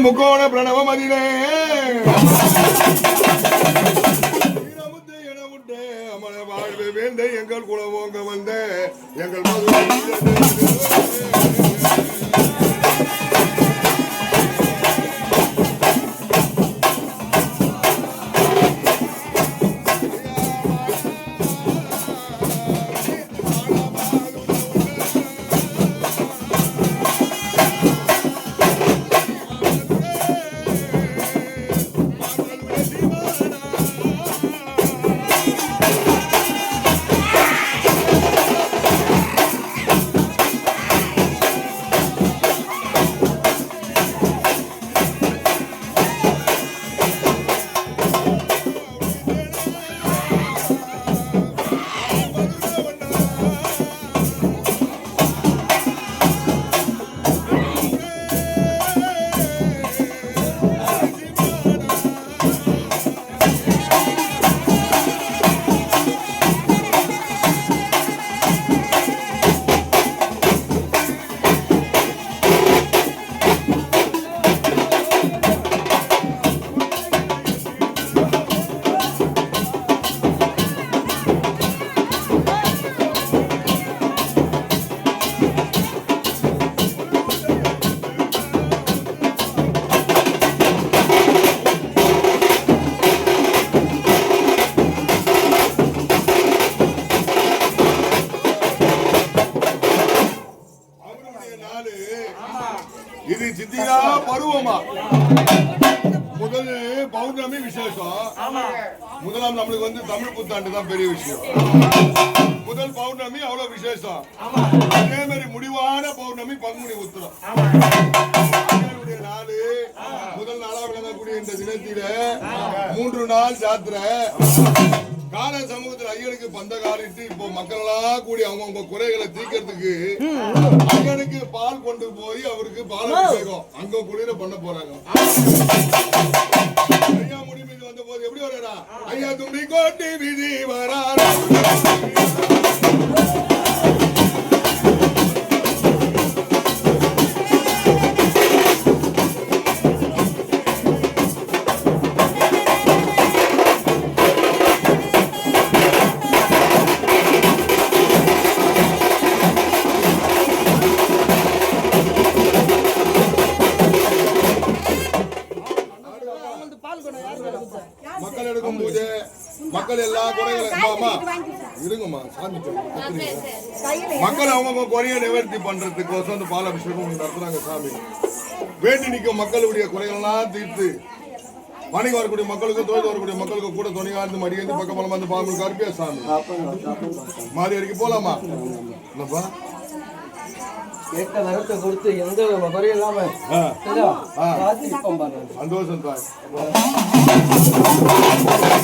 முக்கோண பிரணவம் அதிலே அமர வாழ்வு வேண்ட எங்கள் குலவோங்க வந்த எங்கள் இது சித்திரா பருவமா முதல் பௌர்ணமி விசேஷம். முதலாம் நம்மளுக்கு வந்து தமிழ் புத்தாண்டு தான் பெரிய விஷயம். முதல் பௌர்ணமி அவ்வளவு விசேஷம். அதே மாதிரி முடிவான பௌர்ணமி பங்குனி உத்திரம். நாலு முதல் நாளா விளங்கக்கூடிய இந்த தினத்தில 3 நாள் ஜாத்திரை. கால சமூகத்தில் ஐயனுக்கு பந்த காலிட்டு இப்போ மக்கள் எல்லாம் கூடி அவங்க குறைகளை தீர்க்கிறதுக்கு ஐயனுக்கு பால் கொண்டு போய் அவருக்கு பால் அபிஷேகம் அங்க குளிர பண்ண போறாங்க. ஐயா முடி மீது வந்த போது எப்படி வரா ஐயா தும்பி கோட்டி விதி வராரா மக்கள் எடுக்கும் பூஜை மக்கள் எல்லா குறைகளும் இருங்கம்மா சாமி மக்கள் அவங்க குறைய நிவர்த்தி பண்றதுக்கோசம் அந்த பால் அபிஷேகம் நடத்துறாங்க. சாமி வேண்டி நிற்கும் மக்களுடைய குறைகள்லாம் தீர்த்து பணிக்கு வரக்கூடிய மக்களுக்கு தொழில் வரக்கூடிய மக்களுக்கு கூட துணையா இருந்து மடியேந்து பக்கம் வந்து பாம்பு கருப்பியா சாமி மாறி வரைக்கும் போலாமா என்னப்பா கேட்ட வரத்தை கொடுத்து எந்த குறையும் இல்லாம சந்தோஷம் தான்.